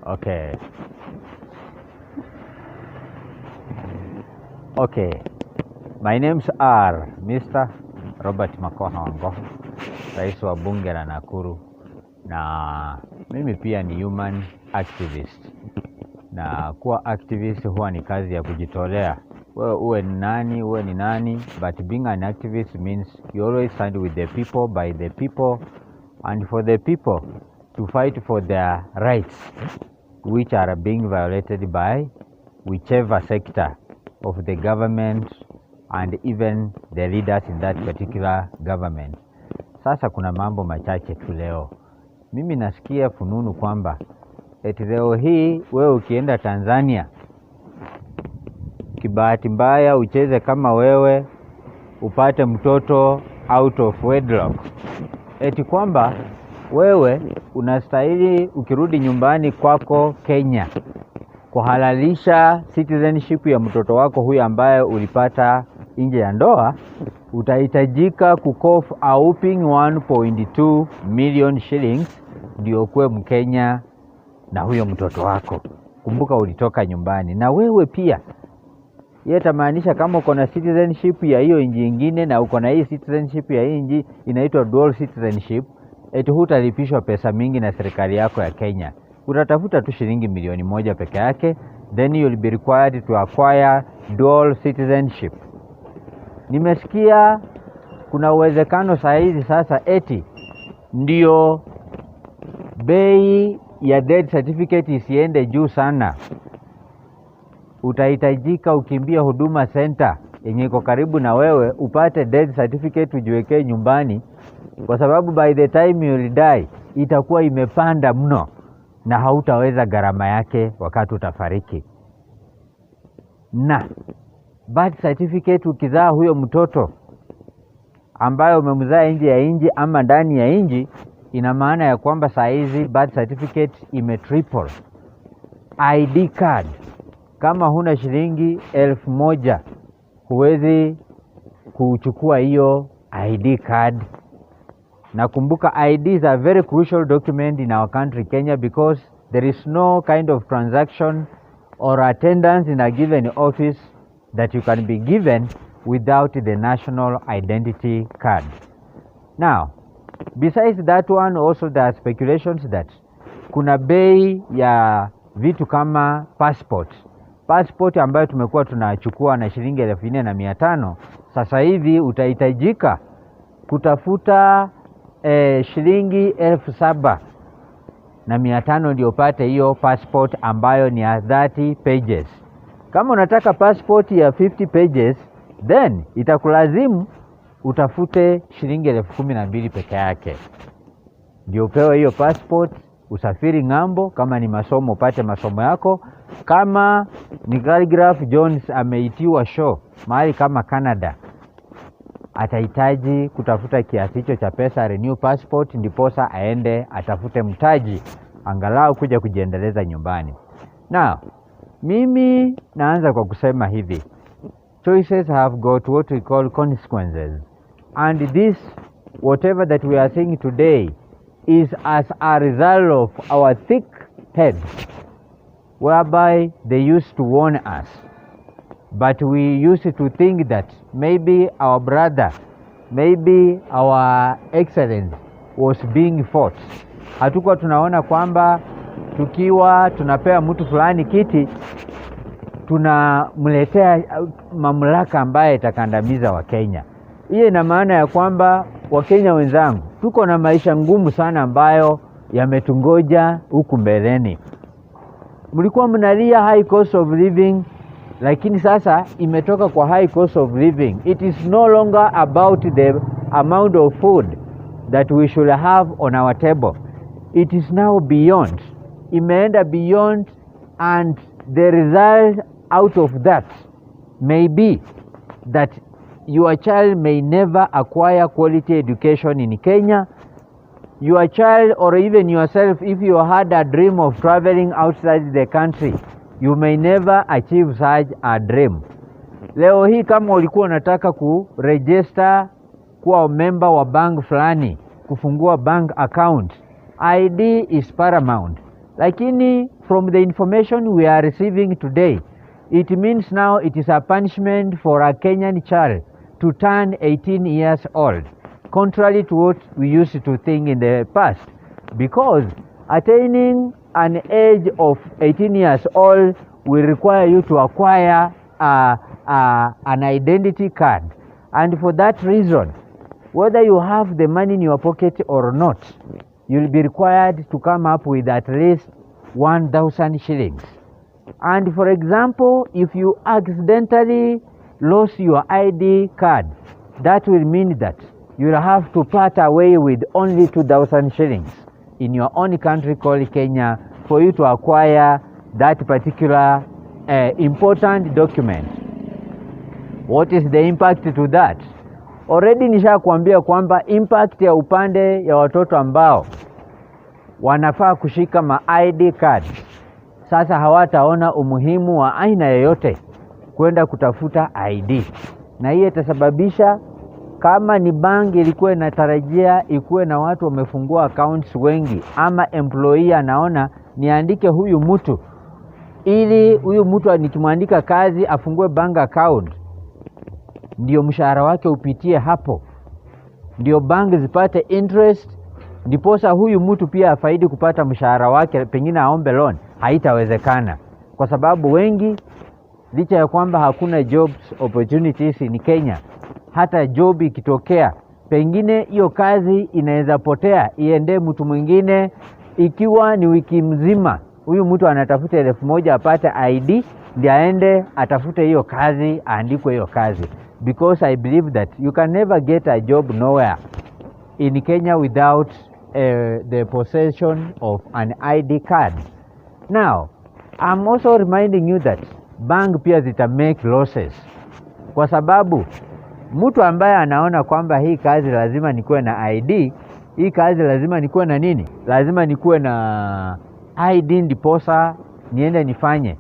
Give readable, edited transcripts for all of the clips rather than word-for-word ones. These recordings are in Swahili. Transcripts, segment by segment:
Okay. Okay. My name's Mr. Robert Makoha Wangoho, rais wa bunge la Nakuru, na mimi pia ni human activist. Na kuwa activist huwa ni kazi ya kujitolea. Wewe uwe ni nani, but being an activist means you always stand with the people, by the people, and for the people, to fight for their rights, which are being violated by whichever sector of the government and even the leaders in that particular government. Sasa kuna mambo machache tu leo. Mimi nasikia fununu kwamba eti leo hii wewe ukienda Tanzania, kibahati mbaya ucheze kama wewe upate mtoto out of wedlock, eti kwamba wewe unastahili ukirudi nyumbani kwako Kenya kuhalalisha citizenship ya mtoto wako huyu ambaye ulipata nje ya ndoa, utahitajika kukof a whopping 1.2 million shillings ndio kuwe Mkenya na huyo mtoto wako. Kumbuka ulitoka nyumbani. Na wewe pia itamaanisha kama uko na citizenship ya hiyo nchi nyingine na uko na hii citizenship ya hii nchi inaitwa dual citizenship, eti hutalipishwa pesa mingi na serikali yako ya Kenya. Utatafuta tu shilingi milioni 1 peke yake, then you'll be required to acquire dual citizenship. Nimesikia kuna uwezekano saa hizi sasa eti ndio bei ya death certificate isiende juu sana, utahitajika ukimbia Huduma Center yenye iko karibu na wewe upate death certificate ujiwekee nyumbani, kwa sababu by the time you will die itakuwa imepanda mno na hautaweza gharama yake wakati utafariki. Na birth certificate ukizaa huyo mtoto ambaye umemzaa nje ya nchi ama ndani ya nchi, ina maana ya kwamba saa hizi birth certificate triple. ID card, kama huna shilingi 1,000 huwezi kuchukua hiyo ID card. Na kumbuka, IDs are very crucial document in our country Kenya, because there is no kind of transaction or attendance in a given office that you can be given without the national identity card. Now, besides that one, also there are speculations that kuna bei ya vitu kama passport ambayo tumekuwa tunachukua na shilingi 4,500, sasa hivi utahitajika kutafuta shilingi 7,500 ndio upate hiyo passport ambayo ni 30 pages. Kama unataka passport ya 50 pages, then itakulazimu utafute shilingi 12,000 peke yake ndio upewe hiyo passport, usafiri ngambo. Kama ni masomo upate masomo yako. Kama ni Calligraph Jones ameitiwa show mahali kama Canada, atahitaji kutafuta kiasi hicho cha pesa renew passport, ndiposa aende atafute mtaji angalau kuja kujiendeleza nyumbani. Now, mimi naanza kwa kusema hivi, choices have got what we call consequences, and this whatever that we are seeing today is as a result of our thick heads, whereby they used to warn us, but we used to think that maybe our brother, maybe our excellence was being fought. Hatukuwa tunaona kwamba tukiwa tunapea mtu fulani kiti tunamletea mamlaka ambaye itakandamiza Wakenya. Hiyo ina maana ya kwamba Wakenya wenzangu tuko na maisha ngumu sana ambayo yametungoja huku mbeleni. Mlikuwa mnalia high cost of living, lakini sasa imetoka kwa high cost of living. It is no longer about the amount of food that we should have on our table. It is now beyond. Imeenda beyond, and the result out of that may be that your child may never acquire quality education in Kenya. Your child, or even yourself, if you had a dream of traveling outside the country, you may never achieve such a dream. Leo hii kama ulikuwa unataka kuregister kuwa member wa bank fulani, kufungua bank account, ID is paramount. Lakini from the information we are receiving today, it means now it is a punishment for a Kenyan child to turn 18 years old, contrary to what we used to think in the past, because attaining an age of 18 years old will require you to acquire an identity card. And for that reason, whether you have the money in your pocket or not, you'll be required to come up with at least 1,000 shillings. And for example, if you accidentally lost your ID card, that will mean that you'll have to part away with only 2,000 shillings in your own country called Kenya for you to acquire that particular important document. What is the impact to that? Already nishakwambia kwamba impact ya upande ya watoto ambao wanafaa kushika ma ID card, sasa hawataona umuhimu wa aina yoyote kwenda kutafuta ID, na hiyo itasababisha kama ni bank ilikuwa inatarajia ikuwe na watu wamefungua accounts wengi, ama employee anaona niandike huyu mtu ili huyu mtu nikimwandika kazi afungue bank account, ndio mshahara wake upitie hapo, ndio bank zipate interest, ndiposa huyu mtu pia afaidi kupata mshahara wake, pengine aombe loan. Haitawezekana, kwa sababu wengi, licha ya kwamba hakuna jobs opportunities in Kenya, hata job ikitokea, pengine hiyo kazi inaweza potea iende mtu mwingine. Ikiwa ni wiki mzima huyu mtu anatafuta 1,000 apate ID, ndio aende atafute hiyo kazi, aandikwe hiyo kazi. Because I believe that you can never get a job nowhere in Kenya without the possession of an ID card. Now, I'm also reminding you that bank pia zita make losses, kwa sababu mtu ambaye anaona kwamba hii kazi lazima nikuwe na ID, hii kazi lazima nikuwe na nini, lazima nikuwe na ID ndiposa niende nifanye,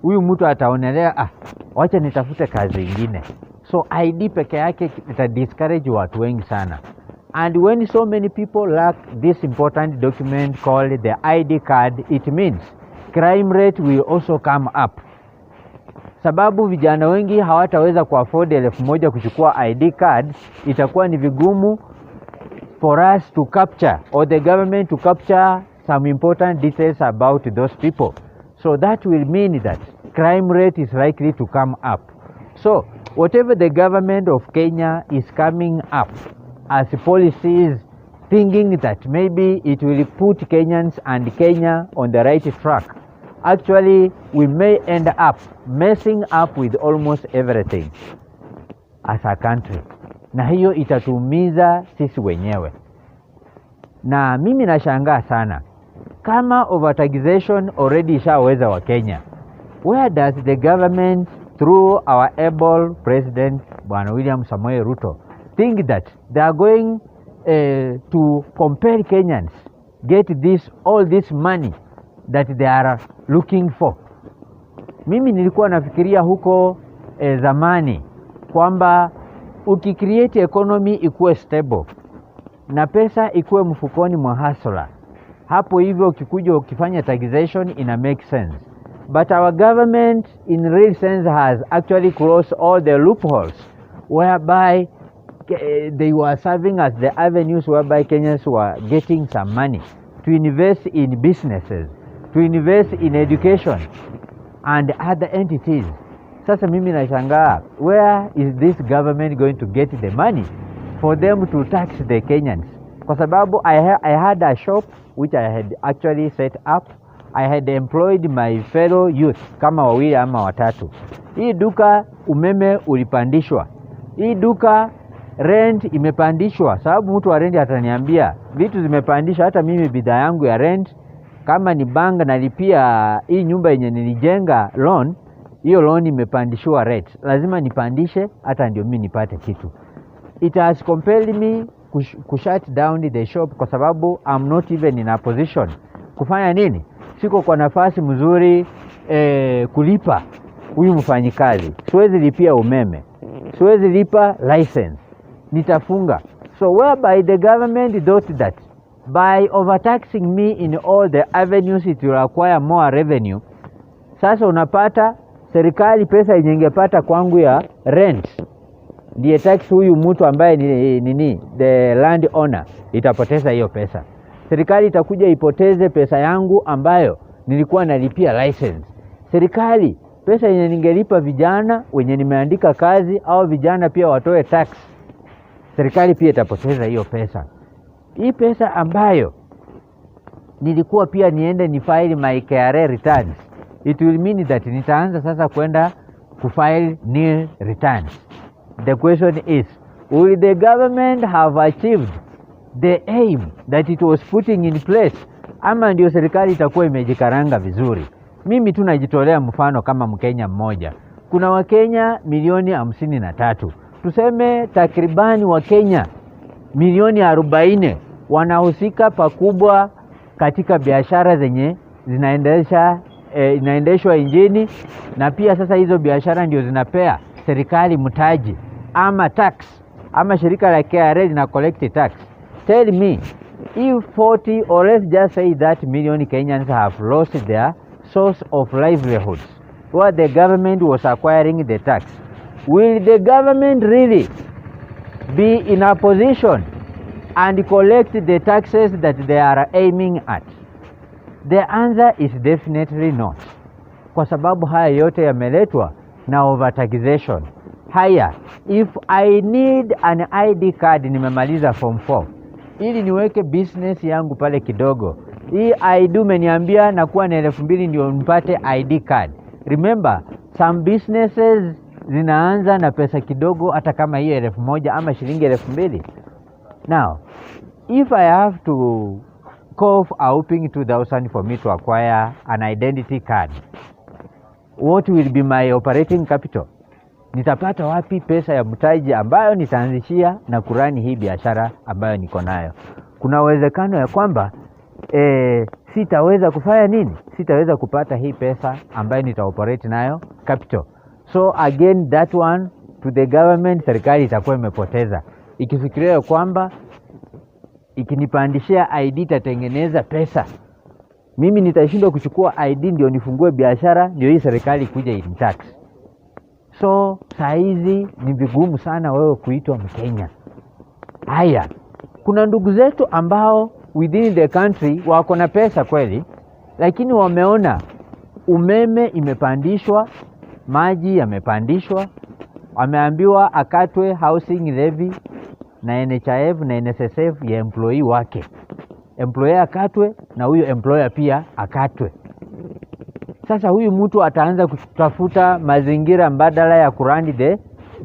huyu mtu ataonelea wacha nitafute kazi ingine. So ID peke yake ita discourage watu wengi sana. And when so many people lack this important document called the ID card, it means crime rate will also come up. Sababu vijana wengi hawataweza kuafford 1,000 kuchukua ID card, itakuwa ni vigumu for us to capture, or the government to capture some important details about those people. So that will mean that crime rate is likely to come up. So whatever the government of Kenya is coming up as policies, thinking that maybe it will put Kenyans and Kenya on the right track, actually we may end up messing up with almost everything as a country, na hiyo itatumiza sisi wenyewe. Na mimi nashangaa sana, kama overtaxation already ishaweza wa Kenya, where does the government through our able president Bwana William Samoei Ruto think that they are going to compel Kenyans get all this money that they are looking for? Mimi nilikuwa nafikiria huko zamani kwamba ukicreate economy ikuwe stable na pesa ikuwe mfukoni mwa hustler, hapo hivyo ukikuja ukifanya taxation ina make sense. But our government in real sense has actually closed all the loopholes whereby they were serving as the avenues whereby Kenyans were getting some money to invest in businesses, to invest in education and other entities. Sasa mimi nashangaa, where is this government going to get the money for them to tax the Kenyans? Kwa sababu I had a shop which I had actually set up. I had employed my fellow youth kama 2 ama 3. Hii duka umeme ulipandishwa, hii duka rent imepandishwa. Sababu mtu wa rent ataniambia vitu zimepandishwa, hata mimi bidhaa yangu ya rent, kama ni bank nalipia hii nyumba yenye nilijenga loan, hiyo loan imepandishwa rate, lazima nipandishe hata ndio mimi nipate kitu. It has compelled me kushut down the shop, kwa sababu I'm not even in a position kufanya nini, siko kwa nafasi mzuri kulipa huyu mfanyikazi. Siwezi lipia umeme, siwezi lipa license, nitafunga. So whereby the government thought that by overtaxing me in all the avenues it will acquire more revenue. Sasa unapata serikali pesa ingepata kwangu ya rent ndiye tax huyu mtu ambaye ni the land owner itapoteza hiyo pesa. Serikali itakuja ipoteze pesa yangu ambayo nilikuwa nalipia license. Serikali pesa yenye ningelipa vijana wenye nimeandika kazi au vijana pia watoe tax, serikali pia itapoteza hiyo pesa. Hii pesa ambayo nilikuwa pia niende ni file my KRA returns, it will mean that nitaanza sasa kwenda kufile nil returns. The question is, will the government have achieved the aim that it was putting in place, ama ndio serikali itakuwa imejikaranga vizuri? Mimi tunajitolea mfano kama Mkenya mmoja. Kuna Wakenya milioni 53. Tuseme takribani Wakenya milioni 40 wanahusika pakubwa katika biashara zenye inaendeshwa nchini, na pia sasa hizo biashara ndio zinapea serikali mtaji ama tax, ama shirika la KRA lina collect tax. Tell me, if 40 or let's just say that million Kenyans have lost their source of livelihoods where the government was acquiring the tax, will the government really be in a position and collect the taxes that they are aiming at? The answer is definitely not. Kwa sababu haya yote yameletwa na overtaxation. Haya, if I need an ID card, nimemaliza form 4, ili niweke business yangu pale kidogo, hii ID umeniambia nakuwa na 2,000 ndio nipate ID card. Remember, some businesses zinaanza na pesa kidogo, hata kama hiyo 1,000 ama shilingi 2,000. Now, if I have to cough a whopping 2,000 for me to acquire an identity card, what will be my operating capital? Nitapata wapi pesa ya mtaji ambayo nitaanzishia na kurani hii biashara ambayo niko nayo? Kuna uwezekano ya kwamba sitaweza kufanya nini? Sitaweza kupata hii pesa ambayo nitaoperate nayo capital. So again, that one to the government, serikali itakuwa imepoteza ikifikiria kwamba ikinipandishia ID itatengeneza pesa. Mimi nitashindwa kuchukua ID ndio nifungue biashara, ndio hii serikali kuja in tax. So saizi ni vigumu sana wewe kuitwa Mkenya. Haya, kuna ndugu zetu ambao within the country wako na pesa kweli, lakini wameona umeme imepandishwa, maji yamepandishwa, wameambiwa akatwe housing levy na NHIF na NSSF ya employee wake. Employer akatwe na huyo employer pia akatwe. Sasa huyu mtu ataanza kutafuta mazingira mbadala ya kurun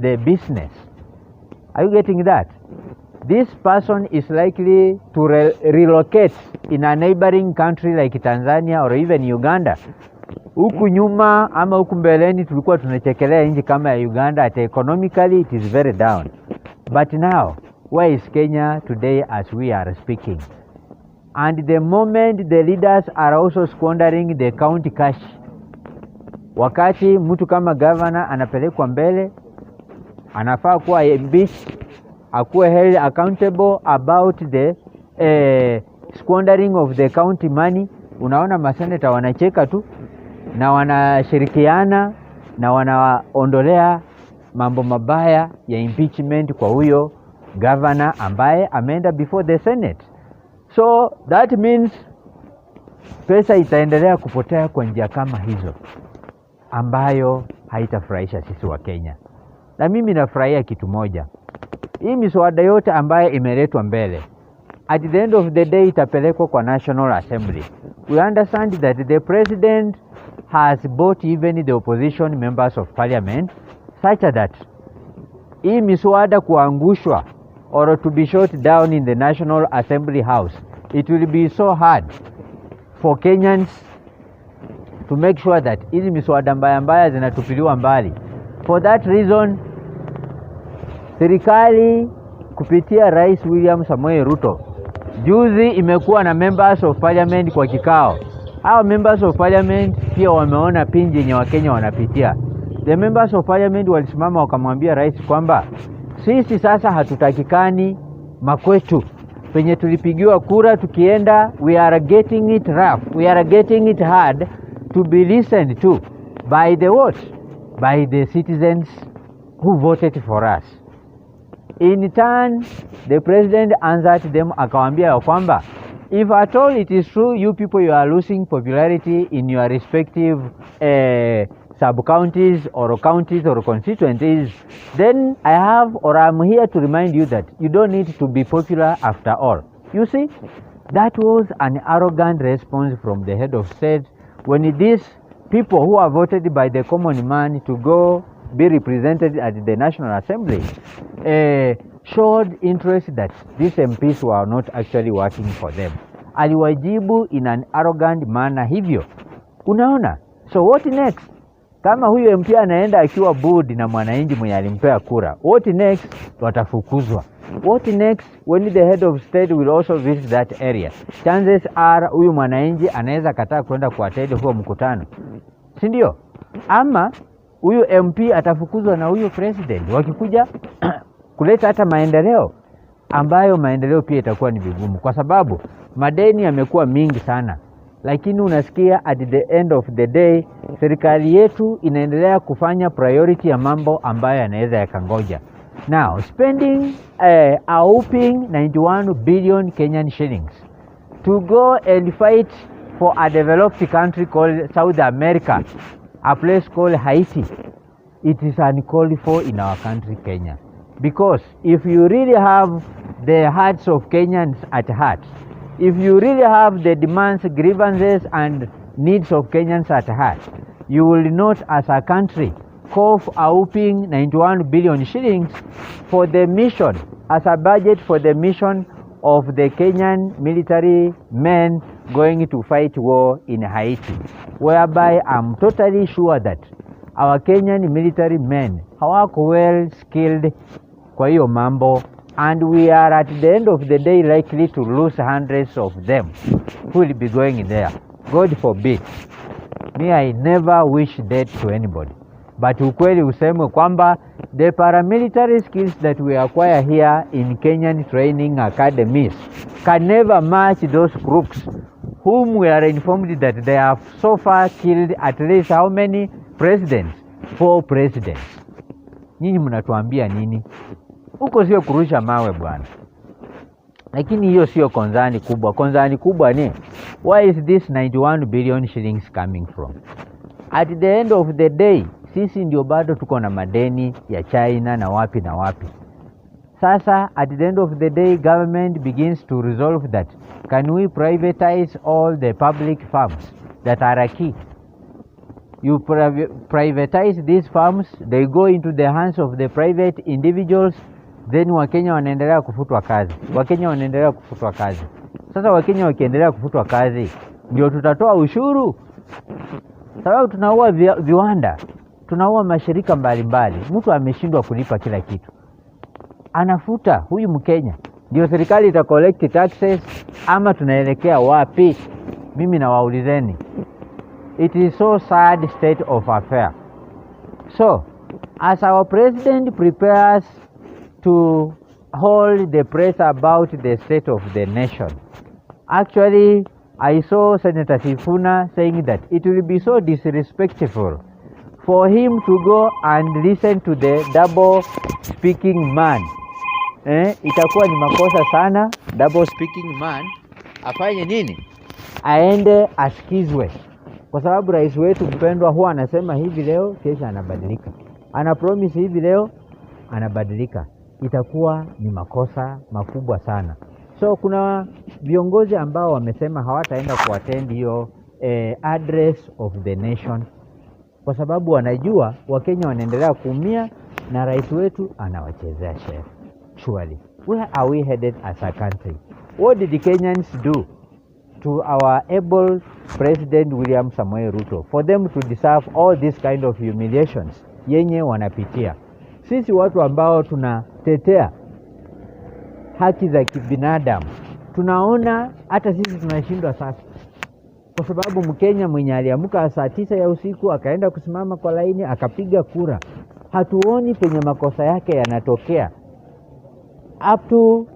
the business. Are you getting that? This person is likely to relocate in a neighboring country like Tanzania or even Uganda. Huku nyuma ama huku mbeleni tulikuwa tunachekelea nchi kama ya Uganda, at economically it is very down. But now, where is Kenya today as we are speaking? And the moment the leaders are also squandering the county cash. Wakati mtu kama governor anapelekwa mbele, anafaa kuwa impeached, akuwe held accountable about the squandering of the county money. Unaona maseneta wanacheka tu na wanashirikiana na wanaondolea mambo mabaya ya impeachment kwa huyo governor ambaye ameenda before the Senate. So that means pesa itaendelea kupotea kwa njia kama hizo ambayo haitafurahisha sisi wa Kenya. Na mimi nafurahia kitu moja, hii miswada yote ambayo imeletwa mbele, at the end of the day itapelekwa kwa National Assembly. We understand that the president has bought even the opposition members of parliament such that hii miswada kuangushwa or to be shot down in the National Assembly House, it will be so hard for Kenyans to make sure that hizi miswada mbaya zinatupiliwa mbali. For that reason, serikali kupitia Rais William Samoei Ruto juzi imekuwa na members of parliament kwa kikao. Hao members of parliament pia wameona pinji yenye Wakenya wanapitia. The members of parliament walisimama wakamwambia rais kwamba sisi sasa hatutakikani makwetu, penye tulipigiwa kura tukienda, we are getting it rough, we are getting it hard to be listened to by the what? By the citizens who voted for us. In turn, the president answered them akawambia kwamba, if at all it is true you people you are losing popularity in your respective sub-counties or counties or constituencies, then I have or I'm here to remind you that you don't need to be popular after all. You see, that was an arrogant response from the head of state when these people who are voted by the common man to go be represented at the National Assembly showed interest that these MPs were not actually working for them. Aliwajibu in an arrogant manner hivyo. Unaona? So what next? Kama huyu MP anaenda akiwa budi na mwananchi mwenye alimpea kura, what next? Watafukuzwa. What next when the head of state will also visit that area? Chances are huyu mwananchi anaweza kataa kwenda kuattend huo mkutano. Si ndio? Ama huyu MP atafukuzwa na huyu president wakikuja kuleta hata maendeleo, ambayo maendeleo pia itakuwa ni vigumu kwa sababu madeni yamekuwa mingi sana. Lakini unasikia at the end of the day serikali yetu inaendelea kufanya priority ya mambo ambayo yanaweza yakangoja. Now spending a whopping 91 billion Kenyan shillings to go and fight for a developed country called South America, a place called Haiti, it is uncalled for in our country Kenya. Because if you really have the hearts of Kenyans at heart, if you really have the demands, grievances and needs of Kenyans at heart, you will not as a country cough a whopping 91 billion shillings for the mission, as a budget for the mission of the Kenyan military men going to fight war in Haiti, whereby I'm totally sure that our Kenyan military men hawako well skilled kwa hiyo mambo, and we are at the end of the day likely to lose hundreds of them who will be going there. God forbid. Me, I never wish death to anybody. But ukweli usemwe kwamba the paramilitary skills that we acquire here in Kenyan training academies can never match those crooks whom we are informed that they have so far killed at least how many presidents? 4 presidents. Nyinyi mnatuambia nini? Huko sio kurusha mawe bwana. Lakini hiyo sio konzani kubwa. Konzani kubwa ni, where is this 91 billion shillings coming from? At the end of the day, sisi ndio bado tuko na madeni ya China na wapi na wapi. Sasa at the end of the day, government begins to resolve that. Can we privatize all the public farms that are key? You privatize these farms, they go into the hands of the private individuals, then Wakenya wanaendelea kufutwa kazi. Wakenya wanaendelea kufutwa kazi. Sasa Wakenya wakiendelea kufutwa kazi, ndio tutatoa ushuru. Sababu tunaua viwanda, tunaua mashirika mbalimbali. Mtu ameshindwa kulipa kila kitu, anafuta huyu Mkenya. Ndio serikali ita collect taxes, ama tunaelekea wapi? Mimi nawaulizeni. It is so sad state of affair. So, as our president prepares to hold the press about the state of the nation, actually, I saw Senator Sifuna saying that it will be so disrespectful for him to go and listen to the double speaking man. Itakuwa ni makosa sana double speaking man afanye nini? Aende asikizwe. Kwa sababu rais wetu mpendwa huwa anasema hivi leo, kesha anabadilika. Ana promise hivi leo, anabadilika. Itakuwa ni makosa makubwa sana. So kuna viongozi ambao wamesema hawataenda kuattend hiyo address of the nation, kwa sababu wanajua Wakenya wanaendelea kuumia na rais wetu anawachezea shehe. Surely, where are we headed as a country? What did the Kenyans do to our able President William Samoei Ruto for them to deserve all this kind of humiliations yenye wanapitia? Sisi watu ambao tunatetea haki za kibinadamu, tunaona hata sisi tunashindwa sasa. Kwa sababu Mkenya mwenye aliamka saa 9 ya usiku akaenda kusimama kwa laini akapiga kura, hatuoni penye makosa yake yanatokea. Up to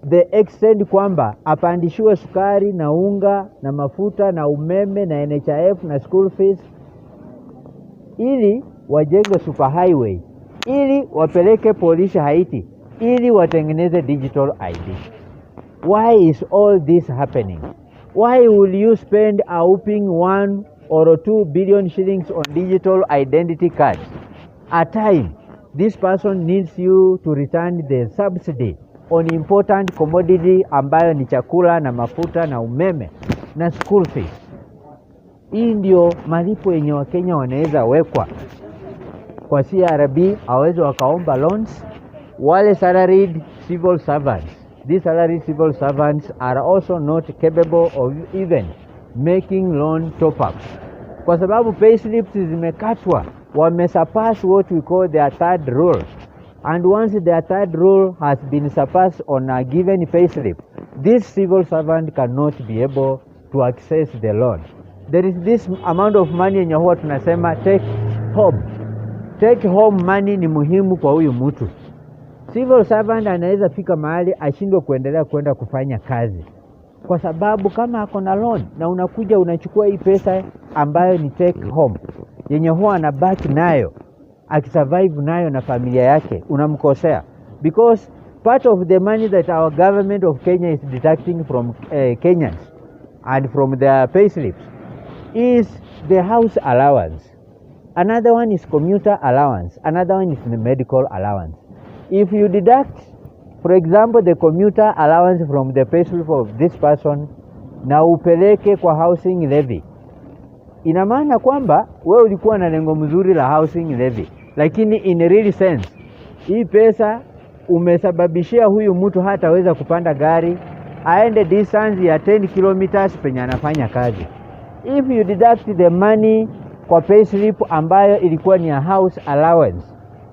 the extent kwamba apandishiwe sukari na unga na mafuta na umeme na NHIF na school fees, ili wajenge super highway, ili wapeleke polisi Haiti, ili watengeneze digital ID. Why is all this happening? Why will you spend a whopping 1 or 2 billion shillings on digital identity cards? At time, this person needs you to return the subsidy on important commodity ambayo ni chakula na mafuta na umeme na school fees. Hii ndio malipo yenye Wakenya wanaweza wekwa kwa CRB, hawezi wakaomba loans. Wale salaried civil servants, these salaried civil servants are also not capable of even making loan top-ups, kwa sababu payslips zimekatwa. Wamesurpass what we call their third rule, and once their third rule has been surpassed on a given payslip, this civil servant cannot be able to access the loan. There is this amount of money yenye huwa tunasema take home. Take home money ni muhimu kwa huyu mtu. Civil servant anaweza fika mahali ashindwe kuendelea kwenda kufanya kazi, kwa sababu kama ako na loan na unakuja unachukua hii pesa ambayo ni take home yenye huwa anabaki nayo akisurvive nayo na familia yake, unamkosea. Because part of the money that our government of Kenya is deducting from Kenyans and from their payslips is the house allowance. Another one is commuter allowance. Another one is the medical allowance. If you deduct, for example, the commuter allowance from the payslip of this person na upeleke kwa housing levy, ina maana kwamba wewe ulikuwa na lengo mzuri la housing levy, lakini in real sense hii pesa umesababishia huyu mtu hataweza kupanda gari aende distance ya 10 kilometers penye anafanya kazi. If you deduct the money kwa payslip ambayo ilikuwa ni a house allowance,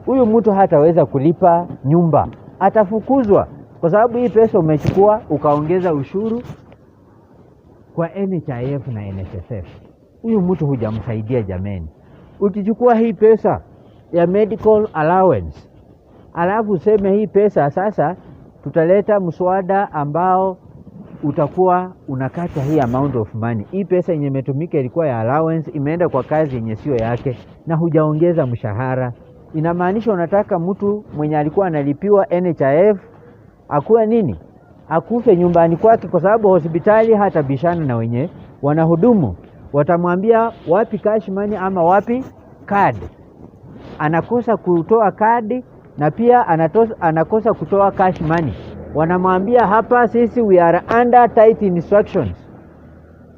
huyu mtu hataweza kulipa nyumba, atafukuzwa, kwa sababu hii pesa umechukua ukaongeza ushuru kwa NHIF na NSSF. Huyu mtu hujamsaidia jameni. Ukichukua hii pesa ya medical allowance, alafu useme hii pesa sasa tutaleta mswada ambao utakuwa unakata hii amount of money. Hii pesa yenye imetumika ilikuwa ya allowance, imeenda kwa kazi yenye sio yake na hujaongeza mshahara. Inamaanisha unataka mtu mwenye alikuwa analipiwa NHIF akuwe nini? Akufe nyumbani kwake, kwa sababu hospitali hata bishana na wenye wanahudumu. Watamwambia wapi cash money ama wapi card. Anakosa kutoa card na pia anakosa kutoa cash money. Wanamwambia hapa sisi we are under tight instructions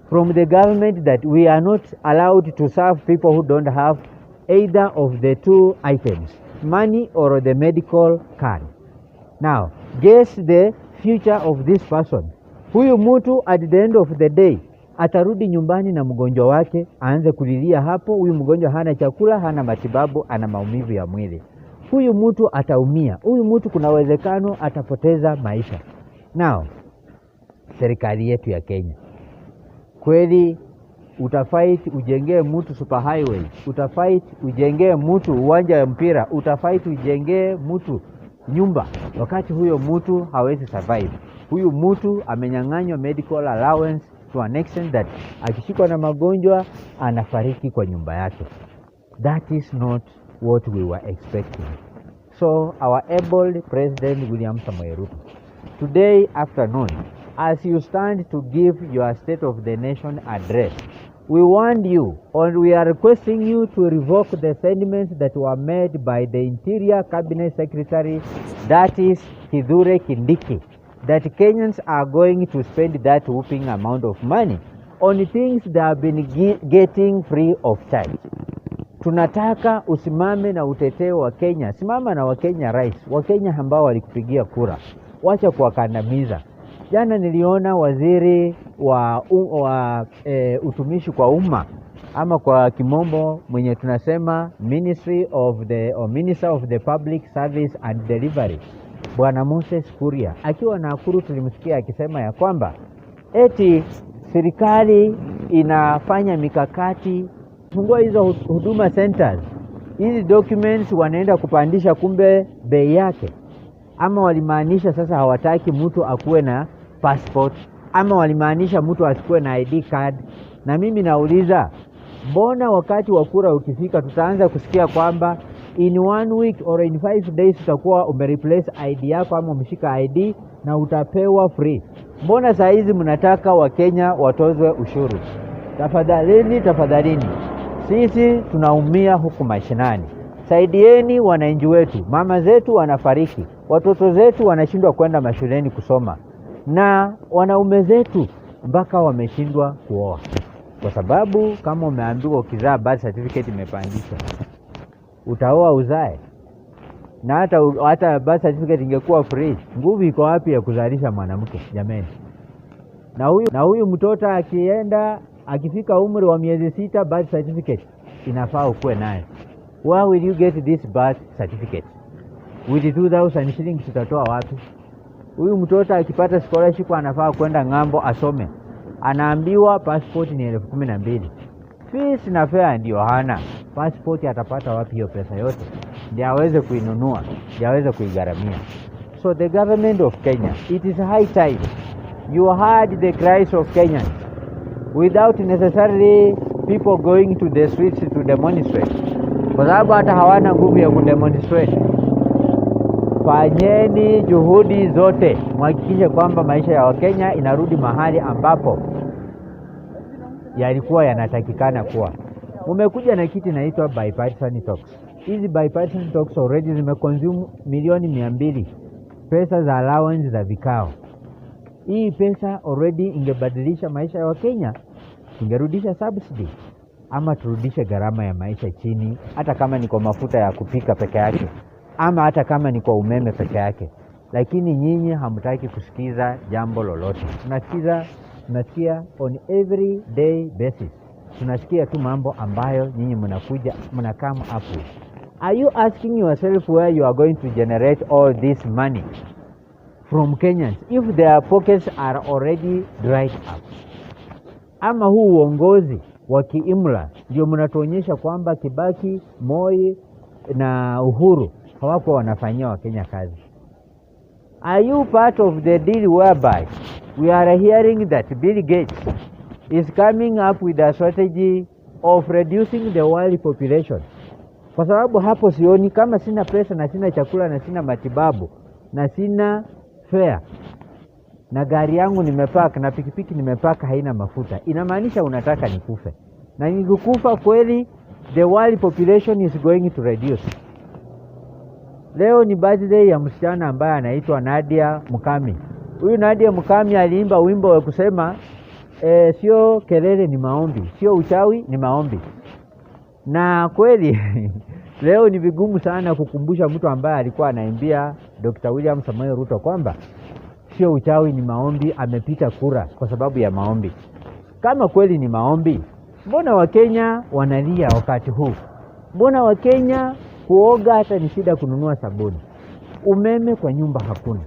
from the government that we are not allowed to serve people who don't have either of the two items, money or the medical card. Now, guess the future of this person. Huyu mtu at the end of the day atarudi nyumbani na mgonjwa wake, aanze kulilia hapo. Huyu mgonjwa hana chakula, hana matibabu, ana maumivu ya mwili. Huyu mtu ataumia. Huyu mtu kuna uwezekano atapoteza maisha. Now, serikali yetu ya Kenya, kweli utafight ujengee mtu super highway, utafight ujengee mtu uwanja wa mpira, utafight ujengee mtu nyumba, wakati huyo mtu hawezi survive. Huyu mtu amenyang'anywa medical allowance to an extent that akishikwa na magonjwa anafariki kwa nyumba yake. That is not what we were expecting. So our able President William Samoei Ruto, today afternoon, as you stand to give your State of the Nation address, we want you, or we are requesting you to revoke the sentiments that were made by the Interior Cabinet Secretary, that is Kithure Kindiki, that Kenyans are going to spend that whooping amount of money on things they have been getting free of charge. Tunataka usimame na uteteo wa Kenya. Simama na Wakenya rais, Wakenya ambao walikupigia kura. Wacha kuwakandamiza. Jana niliona waziri wa utumishi kwa umma, ama kwa kimombo mwenye tunasema Minister of the Public Service and Delivery, Bwana Moses Kuria, akiwa Nakuru tulimsikia akisema ya kwamba eti serikali inafanya mikakati kufungua hizo huduma centers. Hizi documents wanaenda kupandisha kumbe bei yake. ama walimaanisha sasa hawataki mtu akuwe na passport, ama walimaanisha mtu asikuwe na ID card? Na mimi nauliza, mbona wakati wa kura ukifika tutaanza kusikia kwamba in 1 week or in 5 days utakuwa umereplace ID yako ama umeshika ID na utapewa free? Mbona saa hizi mnataka Wakenya watozwe ushuru? Tafadhalini, sisi tunaumia huku mashinani. Saidieni wananchi wetu. Mama zetu wanafariki, watoto zetu wanashindwa kwenda mashuleni kusoma, na wanaume zetu mpaka wameshindwa kuoa, kwa sababu kama umeambiwa ukizaa birth certificate imepandishwa, utaoa uzae. Na hata birth certificate ingekuwa free, nguvu iko wapi ya kuzalisha mwanamke jameni? Na huyu mtoto akifika umri wa miezi 6, birth certificate inafaa ukuwe naye. Where will you get this birth certificate? With 2,000 shillings tutatoa wapi? Huyu mtoto akipata scholarship anafaa kwenda ng'ambo asome, anaambiwa passport ni 12,000. Fees na fare ndio hana. Passport atapata wapi hiyo pesa yote ndio aweze kuinunua, ndio aweze kuigharamia? So the government of Kenya, it is high time you heard the cries of Kenyans without necessarily people going to the streets to demonstrate, kwa sababu hata hawana nguvu ya kudemonstrate. Fanyeni juhudi zote mhakikishe kwamba maisha ya Wakenya inarudi mahali ambapo yalikuwa yanatakikana kuwa. Umekuja na kitu inaitwa bipartisan talks. Hizi bipartisan talks already zimeconsume milioni 200 pesa za allowance za vikao. Hii pesa already ingebadilisha maisha ya Wakenya, ingerudisha subsidy ama turudishe gharama ya maisha chini, hata kama ni kwa mafuta ya kupika peke yake ama hata kama ni kwa umeme peke yake. Lakini nyinyi hamtaki kusikiza jambo lolote. Tunasikia on every day basis. Tunasikia tu mambo ambayo nyinyi mnakam up with. Are you asking yourself where you are going to generate all this money from Kenyans if their pockets are already dried up? Ama huu uongozi wa kiimla ndio mnatuonyesha kwamba Kibaki, Moi na Uhuru hawapo wanafanyia Wakenya kazi? Are you part of the deal whereby we are hearing that Bill Gates is coming up with a strategy of reducing the world population? Kwa sababu hapo sioni, kama sina pesa na sina chakula na sina matibabu na sina fare na gari yangu nimepaka na pikipiki nimepaka haina mafuta, inamaanisha unataka nikufe. Na nikikufa kweli, the world population is going to reduce. Leo ni birthday ya msichana ambaye anaitwa Nadia Mukami. Huyu Nadia Mukami aliimba wimbo wa kusema sio kelele ni maombi, sio uchawi ni maombi. Na kweli leo ni vigumu sana kukumbusha mtu ambaye alikuwa anaimbia Dr. William Samoei Ruto kwamba sio uchawi ni maombi, amepita kura kwa sababu ya maombi. Kama kweli ni maombi, mbona Wakenya wanalia wakati huu? Mbona Wakenya kuoga hata ni shida kununua sabuni? Umeme kwa nyumba hakuna.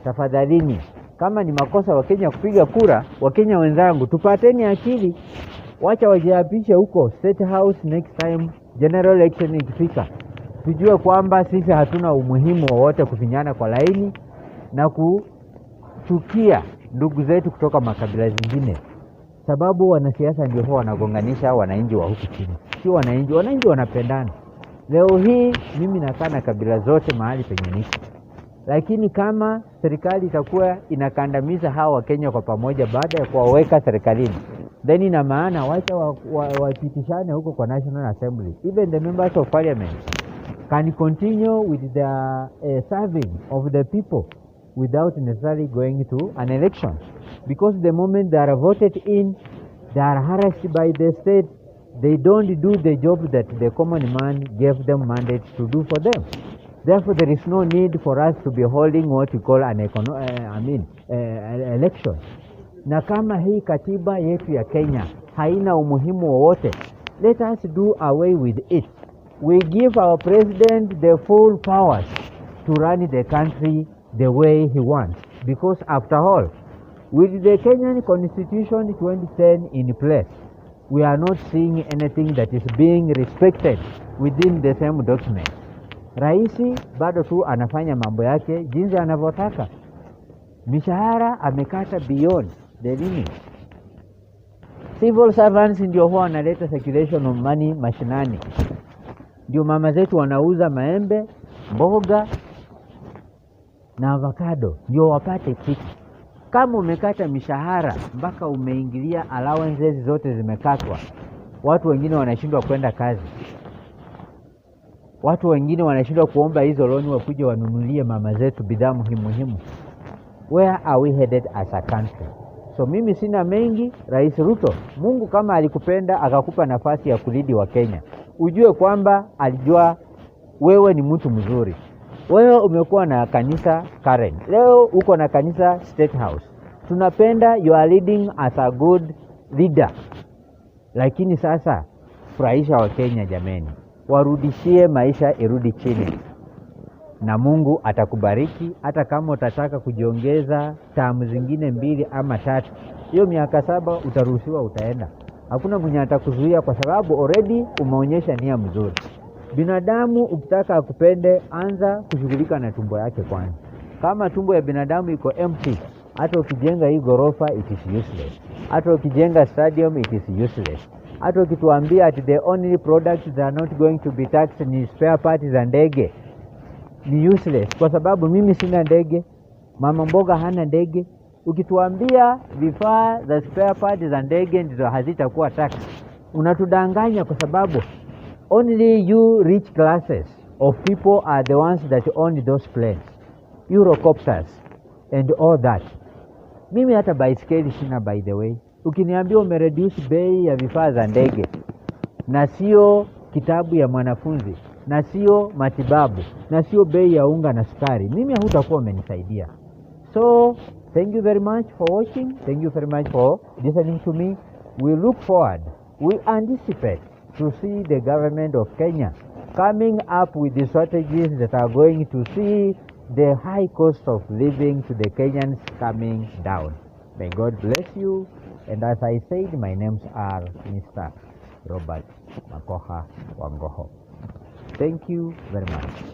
Tafadhalini, kama ni makosa Wakenya kupiga kura, Wakenya wenzangu, tupateni akili. Wacha wajiapishe huko State House next time general election ikifika. Tujue kwamba sisi hatuna umuhimu wowote kufinyana kwa laini na kuchukia ndugu zetu kutoka makabila zingine, sababu wanasiasa ndio huwa wanagonganisha wananchi wa huku chini. Si wananchi wanapendana. Leo hii mimi nakaa na kabila zote mahali penye niko, lakini kama serikali itakuwa inakandamiza hawa Wakenya kwa pamoja baada ya kuwaweka serikalini, then ina maana wacha wapitishane huko kwa National Assembly. Even the members of parliament can continue with the serving of the people without necessarily going to an election, because the moment they are voted in, they are harassed by the state. They don't do the job that the common man gave them mandate to do for them. Therefore, there is no need for us to be holding what we call an election. Na kama hii katiba yetu ya Kenya haina umuhimu wowote, let us do away with it. We give our president the full powers to run the country the way he wants. Because after all, with the Kenyan Constitution 2010 in place, we are not seeing anything that is being respected within the same document. Rais bado tu anafanya mambo yake jinsi anavyotaka. Mishahara amekata beyond the limit. Civil servants ndio huwa wanaleta circulation of money mashinani. Ndio mama zetu wanauza maembe, mboga na avocado ndio wapate kitu. Kama umekata mishahara mpaka umeingilia allowances zote zimekatwa, watu wengine wanashindwa kwenda kazi. Watu wengine wanashindwa kuomba hizo loan wakuje wanunulie mama zetu bidhaa muhimu. Where are we headed as a country? So mimi sina mengi. Rais Ruto, Mungu kama alikupenda akakupa nafasi ya kulidi wa Kenya, ujue kwamba alijua wewe ni mtu mzuri. Wewe umekuwa na kanisa Karen, leo uko na kanisa State House. Tunapenda you are leading as a good leader. Lakini sasa furahisha wa Kenya jameni. Warudishie maisha irudi chini. Na Mungu atakubariki hata kama utataka kujiongeza tamu zingine 2 ama 3. Hiyo miaka 7 utaruhusiwa utaenda. Hakuna mwenye atakuzuia kwa sababu already umeonyesha nia mzuri. Binadamu ukitaka akupende, anza kushughulika na tumbo yake kwanza. Kama tumbo ya binadamu iko empty, hata ukijenga hii gorofa it is useless. Hata ukijenga stadium it is useless. Hata ukituambia at the only products that are not going to be taxed ni spare parts za ndege, ni useless kwa sababu mimi sina ndege, mama mboga hana ndege. Ukituambia vifaa za spare parts za ndege ndizo hazitakuwa tax, unatudanganya kwa sababu only you rich classes of people are the ones that own those planes, Eurocopters and all that. Mimi hata baiskeli sina by the way. Ukiniambia umereduce bei ya vifaa za ndege na sio kitabu ya mwanafunzi na sio matibabu na sio bei ya unga na sukari, mimi hutakuwa umenisaidia. So thank you very much for watching. Thank you very much for listening to me. We look forward, we anticipate to see the government of Kenya coming up with the strategies that are going to see the high cost of living to the Kenyans coming down. May God bless you. And as I said, my names are Mr. Robert Makoha Wangoho. Thank you very much.